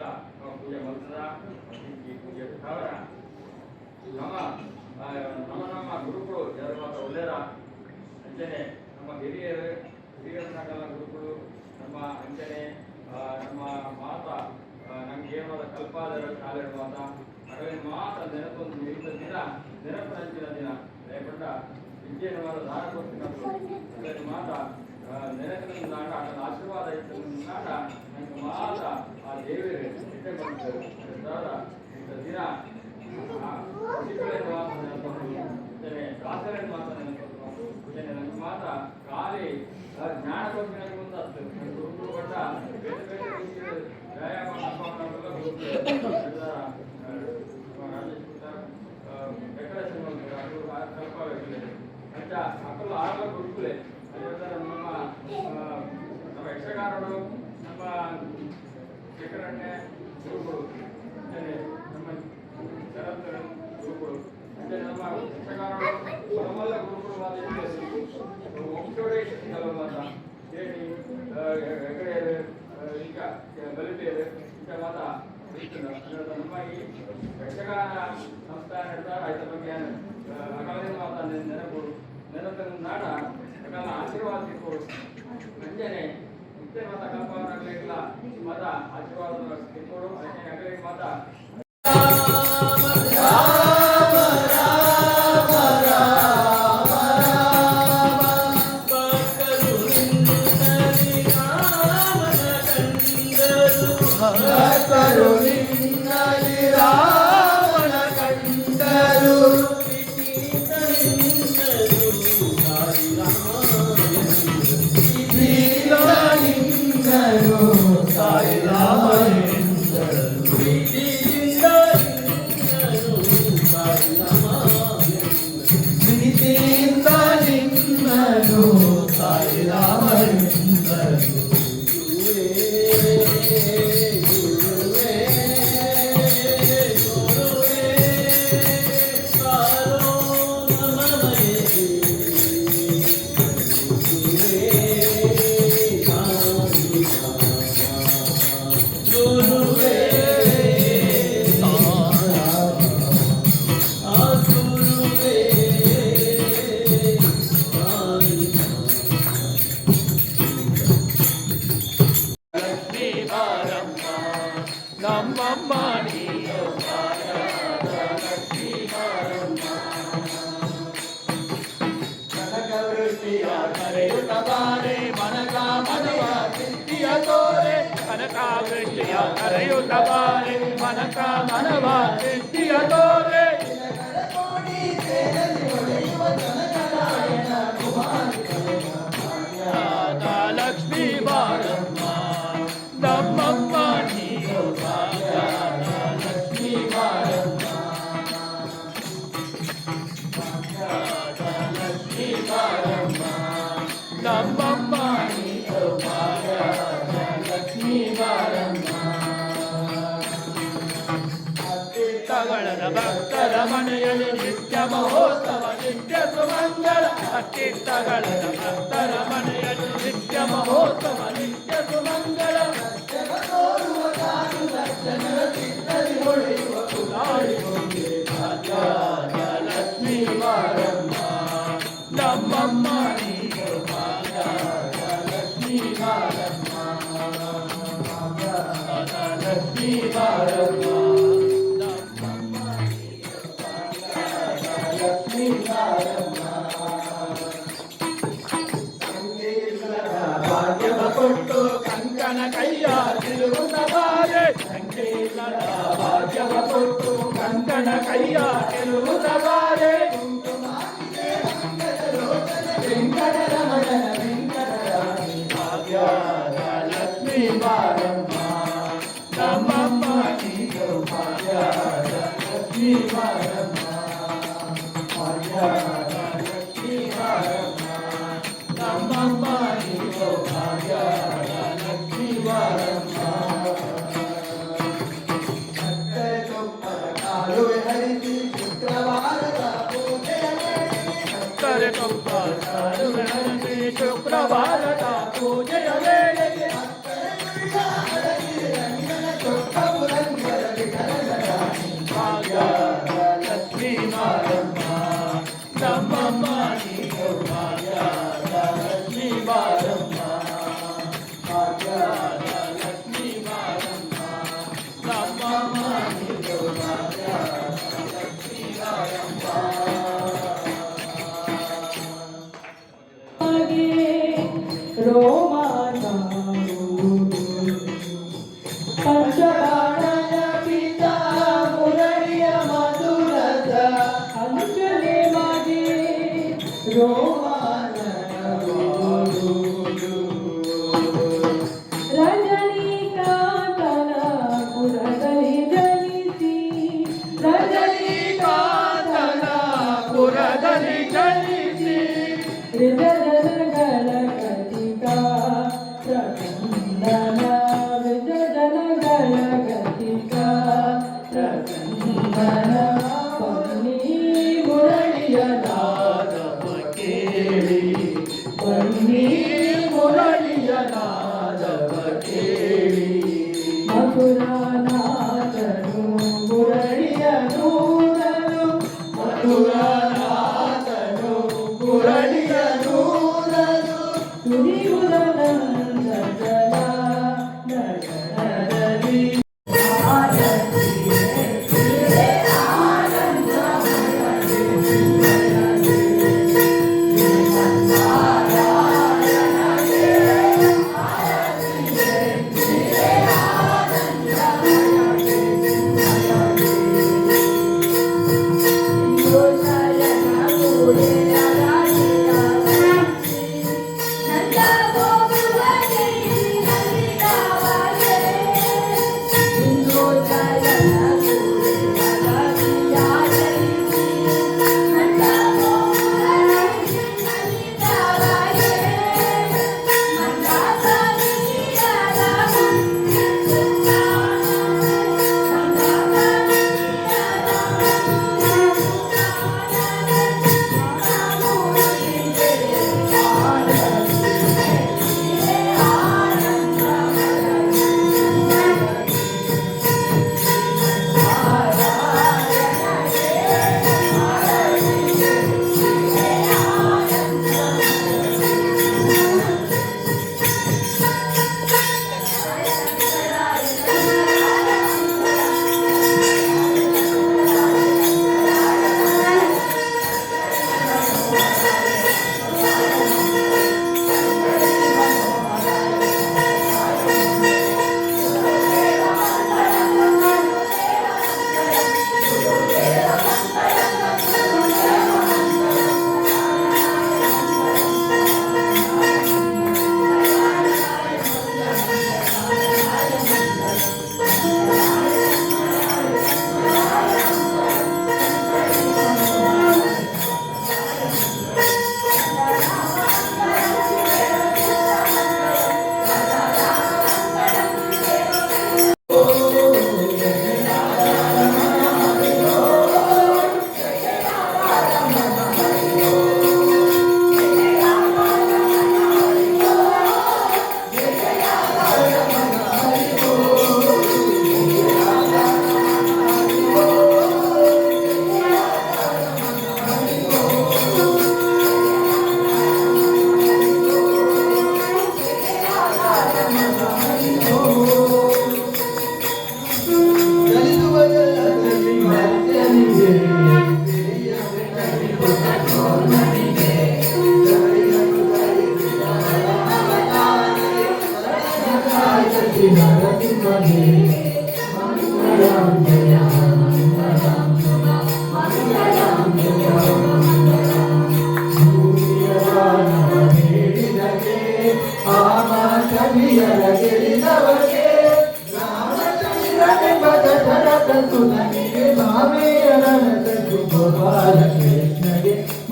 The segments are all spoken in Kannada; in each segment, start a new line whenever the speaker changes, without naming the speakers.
ಎಲ್ಲ ಪೂಜೆ ಮಲ್ಸದ ಪೂಜೆ ಬಿಟ್ಟಾವರ ನಮ್ಮ ಗುರುಗಳು ಯಾರು ಮಾತ್ರ ಒಳ್ಳೆಯರ ಅಂಚನೆ ನಮ್ಮ ಹಿರಿಯರನ್ನಾಗೆಲ್ಲ ಗುರುಗಳು ನಮ್ಮ ಅಂಚನೆ ನಮ್ಮ ಮಾತಾ ನಮ್ಗೆ ಏನಾದ ಕಲ್ಪಾದ ಶಾಲೆ ಮಾತ ಅಡವಿನ ಮಾತ ನೆನಪೊಂದು ನಿಂತ ದಿನ ನೆನಪಿನ ದಿನ ಲೇಪಟ್ಟ ವಿದ್ಯೆಯ ದಾನ ಕೊಟ್ಟಿನ ಮಾತ ನೆನಪಿನ ನಾಡ ಅದರ ಆಶೀರ್ವಾದ ಇತ್ತು ನಾಡ ನನಗೆ ಮಾತ ಆ ದೇವರೇ ಇಟ್ಟೆ ಮಾಡ್ತಾರೆ ಇಂಥ ದಿನ ದಾಸರನ್ನು ಮಾತ್ರ ನೆನಪು ನನಗೆ ಮಾತ್ರ ಖಾಲಿ ಜ್ಞಾನ ಬಗ್ಗೆ ನನಗೆ ಮುಂದಾಗ್ತದೆ ಗುರುಗಳು ಪಟ್ಟ ಬೇರೆ ಬೇರೆ ವ್ಯಾಯಾಮ ಡೆಕೋರೇಷನ್ ಕಲ್ಪವಿದೆ ಅಂತ ಮಕ್ಕಳು ಆಗಲು ಗುರುಕುಲೆ ನಮ್ಮ ಯಕ್ಷಗಾನರು ನಮ್ಮ ಶೇಖರಣ್ಣೆ ಗುರುಗಳು ನಮ್ಮ ಶರತ್ತರ ಗುರುಗಳು ಮತ್ತೆ ನಮ್ಮ ಯಕ್ಷಗಾನರು ನಮ್ಮೆಲ್ಲ ಗುರುಗಳು ವಂಶೋಡೇಶಿಗಳಲ್ಲ ಹೇಳಿ ಹೆಗಡೆಯರು ಈಗ ಬಲಿಪೇರು ಇಂಥ ಮಾತ ನಮ್ಮ ಈ ಯಕ್ಷಗಾನ ಸಂಸ್ಥಾನ ನಡೆದಾಗ ಆಯ್ತ ಬಗ್ಗೆ ಅಕಾಲಿನ ಮಾತ ನೆನಪಿನ ನಾಡ ಅಕಾಲ ಆಶೀರ್ವಾದ ತಿಳ್ಕೊಡು ಅಂಜನೆ ಮುಖ್ಯ ಮಾತ ಕಲ್ಪನಾಗಲಿಲ್ಲ ಮಾತ ಆಶೀರ್ವಾದ ತಿಳ್ಕೊಡು ಅಂಜನೆ ಅಕಾಲಿನ ಮಾತ ಕರೆಯುತ್ತವಾರೆ ಮನಕ ಮನವ ಸಿದ್ಧಿಯ ತೋರೆ ಲಕ್ಷ್ಮೀ ಬಾರಮ್ಮ ನಮ್ಮಮ್ಮ ನೀರು ಲಕ್ಷ್ಮೀ ಬಾರಮ್ಮ ಲಕ್ಷ್ಮೀ ಬಾರಮ್ಮ ನಮ್ಮಮ್ಮ ನೀರು ಲಕ್ಷ್ಮೀ ಬಾರಮ್ಮ ಭಕ್ತರ ಮನೆಯಲ್ಲಿ ನಿತ್ಯ ಮಹೋತ್ಸವ ನಿತ್ಯ ಸುಮಂಗಳ ಅತ್ಯುತ್ತಗಳದ ಭಕ್ತರ ಮನೆಯಲ್ಲಿ ನಿತ್ಯ ಮಹೋತ್ಸವ ನಿತ್ಯ ಸುಮಂಗಳ ಲಕ್ಷ್ಮೀ ಬಾರಮ್ಮ ನಮ್ಮಮ್ಮ ಲಕ್ಷ್ಮೀ ಬಾರಮ್ಮ ಲಕ್ಷ್ಮೀ ಬಾರಮ್ಮ ಕೊಟ್ಟು ಕಂಕಣ ಕೈಯ ತಿರುಗುತ್ತವಾರೆ ಭಾಗ್ಯವ ಕೊಟ್ಟು ಕಂಕಣ ಕೈಯ ತಿರುಗುತ್ತವಾರೆ ವೆಂಕಟರಮಣನ ವೆಂಕಟರಾಣಿ ಭಾಗ್ಯದ ಲಕ್ಷ್ಮೀ ಬಾರಮ್ಮ ನಮ್ಮಮ್ಮ ನೀನು ಭಾಗ್ಯದ ಲಕ್ಷ್ಮೀ ಬಾರಮ್ಮ ಭಾಗ್ಯದ ಲಕ್ಷ್ಮೀ ಬಾರಮ್ಮ ನಮ್ಮಮ್ಮ ನೀನು ಭಾಗ್ಯದ ಲಕ್ಷ್ಮೀ ಬಾರಮ್ಮ ಸಕ್ಕರೆ ತುಪ್ಪದ ಕಾಲುವೆ ಹರಿಸಿ ಶುಕ್ರವಾರದ ಪೂಜೆಯ ಸಕ್ಕರೆ ತುಪ್ಪದ ಕಾಲುವೆ ಹರಿಸಿ ಶುಕ್ರವಾರದ ಪೂಜೆಯ ವೇಳೆಗೆ ರಂಗನ ಚೊಕ್ಕ
ಪಂಚಬಾಣನ ಪಿತಾ ಮುರಳಿಯ ಮಧುರಸ ಅಂಜಲಿ ಮಗಿ ರೋಮಾನನವಾಗುವುದು. ರಜನಿಕಾಂತನ ಪುರದಲ್ಲಿ ಜನಿಸಿ ರಜನಿಕಾಂತನ ಪುರದಲ್ಲಿ ಜನಿಸಿ ಹೃದಯಗಳ ಗತಿಕಾ ಪ್ರಸನ್ನನ ಹೃದಯಗಳ ಗತಿಕಾ ಪ್ರಸನ್ನನ ಪತ್ನಿ ಮುರಳಿಯ ನಾದವ ಕೇಳಿ ಪತ್ನಿ ಮುರಳಿಯ ನಾದವ ಕೇಳಿ ಮಧುರನಾಥನು ಮುರಳಿಯ ದೂರನು ಮಧುರನಾಥನು ಮುರಳಿಯ ದೂರನು ತುರಿಯುವುದನಂದಜಲ ನಯನದಲ್ಲಿ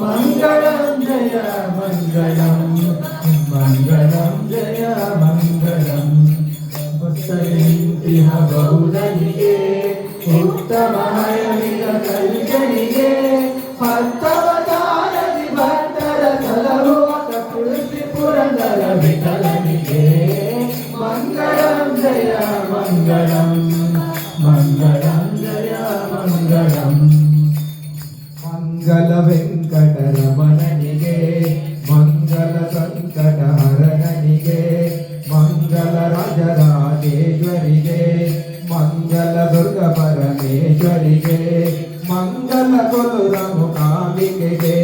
ಮಂಗಳಂ ಜಯ ಮಂಗಳಂ ಮಂಗಳಂ ಜಯ ಮಂಗಳಂ ಭಕ್ತರಿಂತಿಹ ಬಹುಧನಿಗೆ ಉತ್ತಮ ಕಲ್ಜನಿಗೆ ಹಸ್ತವತಾರದಿ ಭಕ್ತರ ಸಲಹುವ ತುಳಸಿ ಪುರಂದರ ವಿಠಲನಿಗೆ ಮಂಗಳಂ ಜಯ ಮಂಗಳಂ ಮಂಗಳಂ ಜಯ ಮಂಗಳಂ ಮಂಗಲ ವೆಂಕಟರಮಣನಿಗೆ ಮಂಗಲ ಸಂಕಟ ಹರಣನಿಗೆ ಮಂಗಲ ರಾಜರಾಜೇಶ್ವರಿಗೆ ಮಂಗಲ ದುರ್ಗ ಪರಮೇಶ್ವರಿಗೆ ಮಂಗಲ ಕೊಲುರಮು ಕಾಮಿಕೆಗೆ